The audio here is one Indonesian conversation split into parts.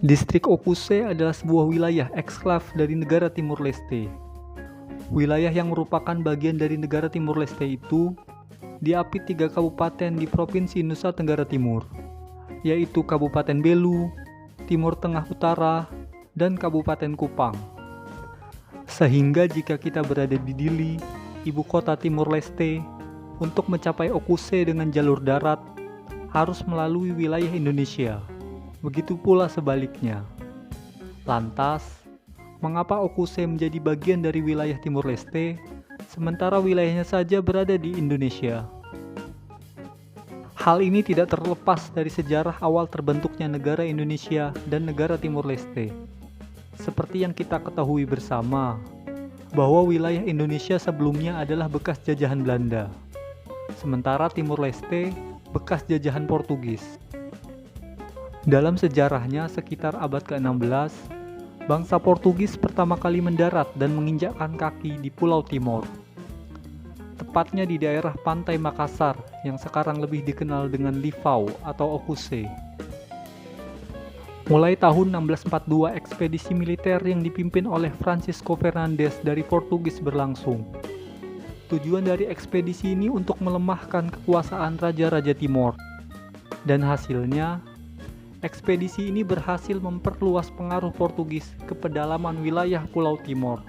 Distrik Okuse adalah sebuah wilayah eksklav dari negara Timur Leste. Wilayah yang merupakan bagian dari negara Timur Leste itu diapit 3 kabupaten di Provinsi Nusa Tenggara Timur, yaitu Kabupaten Belu, Timur Tengah Utara, dan Kabupaten Kupang. Sehingga jika kita berada di Dili, ibu kota Timur Leste, untuk mencapai Okuse dengan jalur darat, harus melalui wilayah Indonesia. Begitu pula sebaliknya. Lantas, mengapa Okuse menjadi bagian dari wilayah Timur Leste, sementara wilayahnya saja berada di Indonesia? Hal ini tidak terlepas dari sejarah awal terbentuknya negara Indonesia dan negara Timur Leste. Seperti yang kita ketahui bersama, bahwa wilayah Indonesia sebelumnya adalah bekas jajahan Belanda, sementara Timur Leste bekas jajahan Portugis. Dalam sejarahnya sekitar abad ke-16, bangsa Portugis pertama kali mendarat dan menginjakkan kaki di Pulau Timor, tepatnya di daerah pantai Makassar yang sekarang lebih dikenal dengan Livau atau Okuse. Mulai tahun 1642, ekspedisi militer yang dipimpin oleh Francisco Fernandes dari Portugis berlangsung. Tujuan dari ekspedisi ini untuk melemahkan kekuasaan raja-raja Timor. Dan hasilnya, ekspedisi ini berhasil memperluas pengaruh Portugis ke pedalaman wilayah Pulau Timor.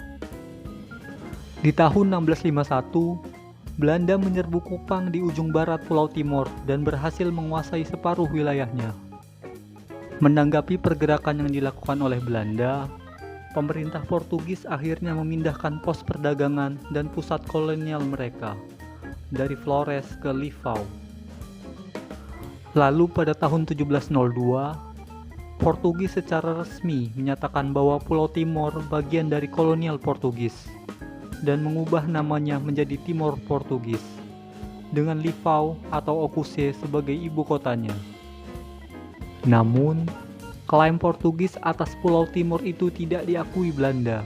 Di tahun 1651, Belanda menyerbu Kupang di ujung barat Pulau Timor dan berhasil menguasai separuh wilayahnya. Menanggapi pergerakan yang dilakukan oleh Belanda, pemerintah Portugis akhirnya memindahkan pos perdagangan dan pusat kolonial mereka dari Flores ke Livau. Lalu pada tahun 1702, Portugis secara resmi menyatakan bahwa Pulau Timor bagian dari kolonial Portugis dan mengubah namanya menjadi Timor Portugis dengan Livau atau Okuse sebagai ibu kotanya. Namun, klaim Portugis atas Pulau Timor itu tidak diakui Belanda,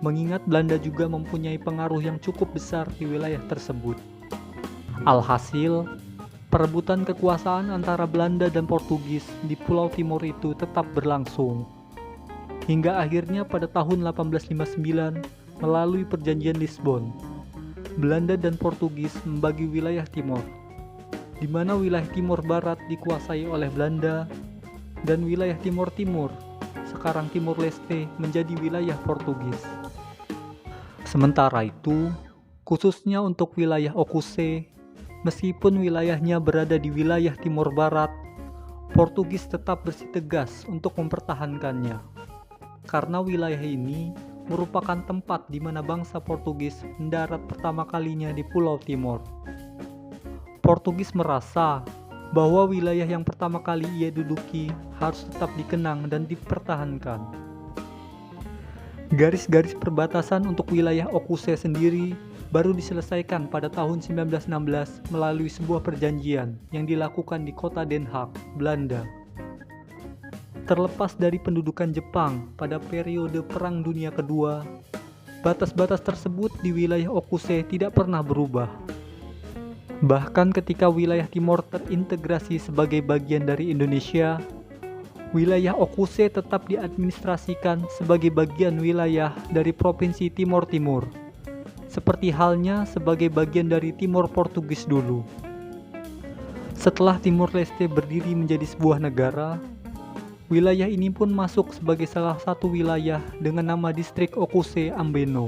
mengingat Belanda juga mempunyai pengaruh yang cukup besar di wilayah tersebut. Alhasil, perebutan kekuasaan antara Belanda dan Portugis di Pulau Timor itu tetap berlangsung, hingga akhirnya pada tahun 1859 melalui Perjanjian Lisbon, Belanda dan Portugis membagi wilayah Timor, di mana wilayah Timor Barat dikuasai oleh Belanda dan wilayah Timor Timur, sekarang Timor Leste, menjadi wilayah Portugis. Sementara itu, khususnya untuk wilayah Okuse, meskipun wilayahnya berada di wilayah Timor Barat, Portugis tetap bersikeras untuk mempertahankannya, karena wilayah ini merupakan tempat di mana bangsa Portugis mendarat pertama kalinya di Pulau Timor. Portugis merasa bahwa wilayah yang pertama kali ia duduki harus tetap dikenang dan dipertahankan. Garis-garis perbatasan untuk wilayah Okuse sendiri baru diselesaikan pada tahun 1916 melalui sebuah perjanjian yang dilakukan di kota Den Haag, Belanda. Terlepas dari pendudukan Jepang pada periode Perang Dunia Kedua, batas-batas tersebut di wilayah Okuse tidak pernah berubah. Bahkan ketika wilayah Timor terintegrasi sebagai bagian dari Indonesia, wilayah Okuse tetap diadministrasikan sebagai bagian wilayah dari Provinsi Timor Timur, seperti halnya sebagai bagian dari Timor Portugis dulu. Setelah Timor Leste berdiri menjadi sebuah negara, wilayah ini pun masuk sebagai salah satu wilayah dengan nama Distrik Okuse Ambeno.